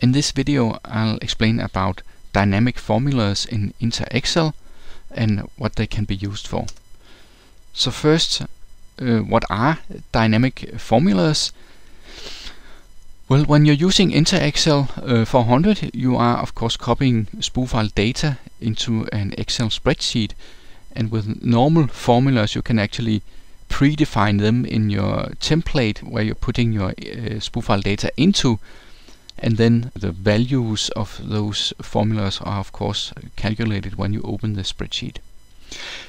In this video I'll explain about dynamic formulas in InterExcel and what they can be used for. So first, what are dynamic formulas? Well, when you're using InterExcel 400, you are of course copying spoo file data into an Excel spreadsheet, and with normal formulas you can actually predefine them in your template where you're putting your spoo file data into, and then the values of those formulas are of course calculated when you open the spreadsheet.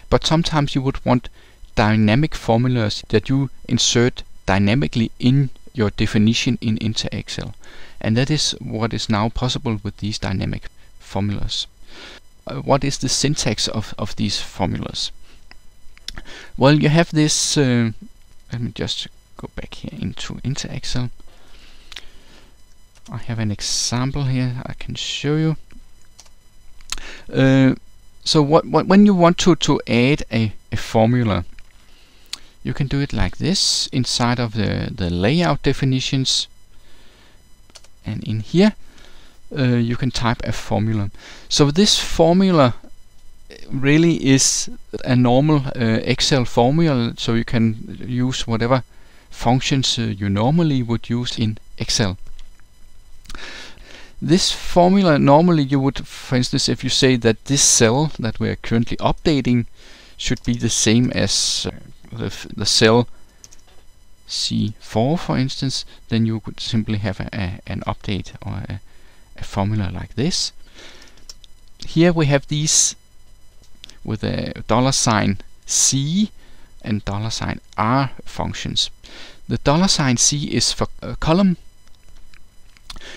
But sometimes you would want dynamic formulas that you insert dynamically in your definition in InterExcel, and that is what is now possible with these dynamic formulas. What is the syntax of these formulas? Well, you have this, let me just go back here into InterExcel. I have an example here I can show you. So when you want to add a formula, you can do it like this inside of the layout definitions, and in here you can type a formula. So this formula really is a normal Excel formula, so you can use whatever functions you normally would use in Excel. This formula, normally you would, for instance, if you say that this cell that we are currently updating should be the same as the cell C4, for instance, then you could simply have an update or a formula like this. Here we have these with a $C and $R functions. The $C is for a column,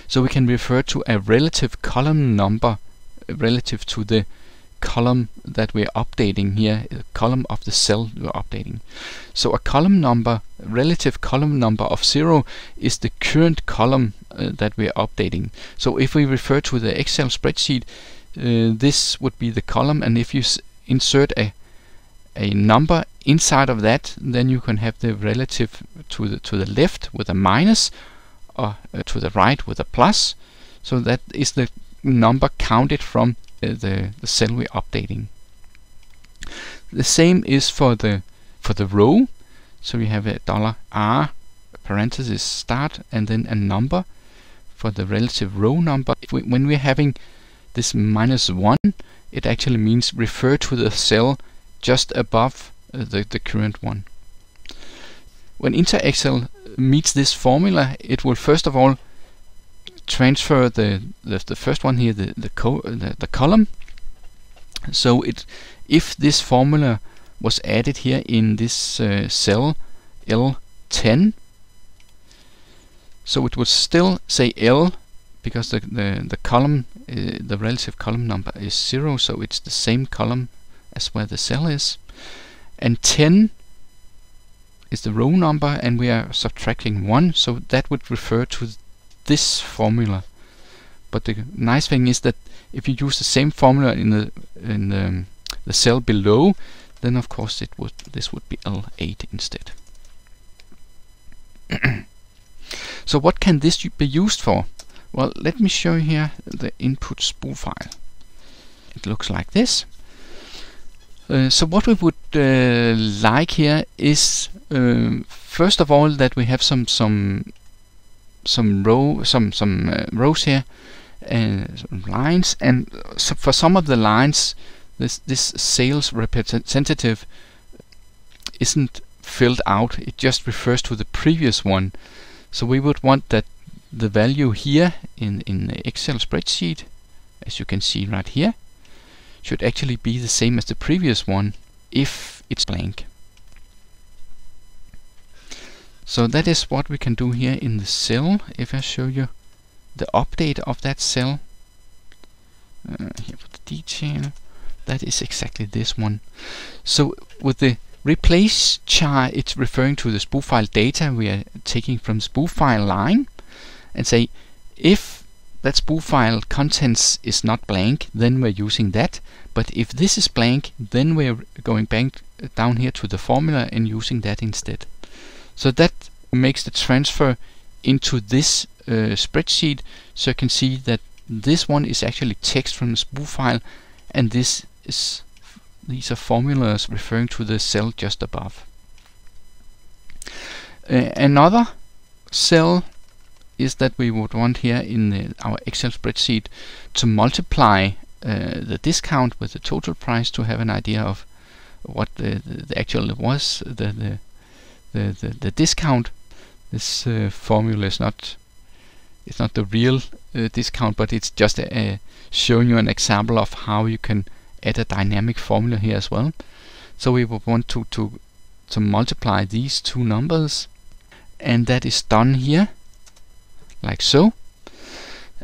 so we can refer to a relative column number relative to the column that we're updating here, the column of the cell we're updating. So a column number, relative column number of 0 is the current column that we're updating. So if we refer to the Excel spreadsheet, this would be the column, and if you insert a number inside of that, then you can have the relative to the left with a minus, or to the right with a plus. So that is the number counted from the cell we're updating. The same is for the row. So we have a $R parenthesis start and then a number for the relative row number. When we're having this -1, it actually means refer to the cell just above the current one. When InterExcel meets this formula, it will first of all transfer the first one here, the column. So if this formula was added here in this cell L10, so it would still say L, because the column, the relative column number is 0, so it's the same column as where the cell is, and 10 is the row number, and we are subtracting 1, so that would refer to this formula. But the nice thing is that if you use the same formula in the cell below, then of course this would be L8 instead. So what can this be used for? Well, let me show you here the input spoo file. It looks like this. So what we would like here is first of all that we have some rows here and some lines, and so for some of the lines this sales representative isn't filled out, it just refers to the previous one. So we would want that the value here in the Excel spreadsheet, as you can see right here, should actually be the same as the previous one if it's blank. So that is what we can do here in the cell. If I show you the update of that cell, here for the detail, that is exactly this one. So with the replace char, it's referring to the spoo file data we are taking from spoo file line, and say if that spoo file contents is not blank, then we're using that. But if this is blank, then we're going back down here to the formula and using that instead. So that makes the transfer into this spreadsheet, so you can see that this one is actually text from the spoof file, and these are formulas referring to the cell just above. Another cell is that we would want here in our Excel spreadsheet to multiply the discount with the total price to have an idea of what the actual was, the discount. This formula is not the real discount, but it's just showing you an example of how you can add a dynamic formula here as well. So we would want to multiply these two numbers, and that is done here like so.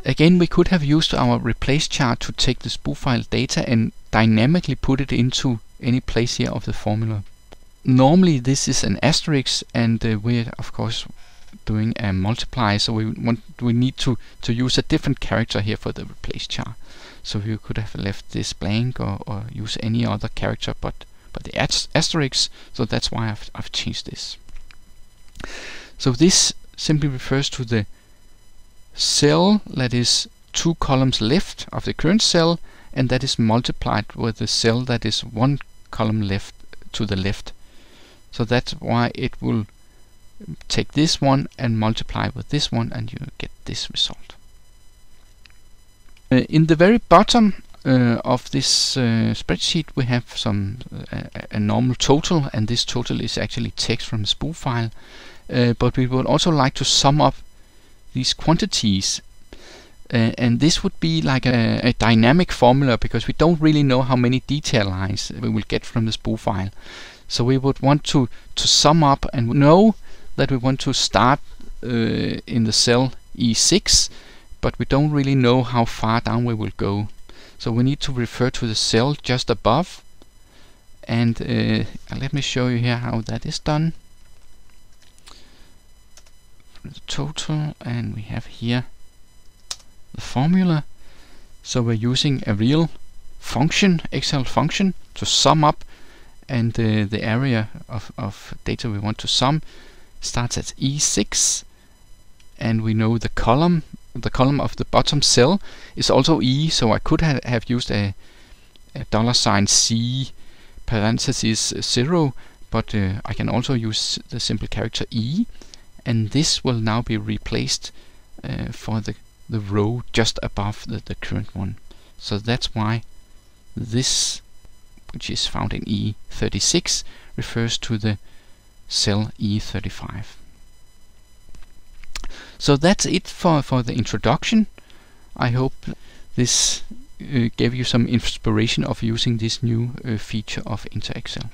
Again, we could have used our replace chart to take the spoof file data and dynamically put it into any place here of the formula. Normally this is an asterisk, and we're of course doing a multiply, so we need to use a different character here for the replace chart. So you could have left this blank or use any other character, but the asterisk, so that's why I've changed this. So this simply refers to the cell that is 2 columns left of the current cell, and that is multiplied with the cell that is 1 column left to the left. So that's why it will take this one and multiply with this one, and you get this result. In the very bottom of this spreadsheet we have a normal total, and this total is actually text from a spoof file, but we would also like to sum up these quantities, and this would be like a dynamic formula, because we don't really know how many detail lines we will get from the spoof file. So we would want to sum up, and know that we want to start in the cell E6, but we don't really know how far down we will go. So we need to refer to the cell just above, and let me show you here how that is done. The total, and we have here the formula. So we're using a real function, Excel function, to sum up, and the area of data we want to sum starts at E6, and we know the column of the bottom cell is also E, so I could have used a $C parentheses 0, but I can also use the simple character E, and this will now be replaced for the row just above the current one. So that's why this, which is found in E36, refers to the cell E35. So that's it for the introduction. I hope this gave you some inspiration of using this new feature of InterExcel.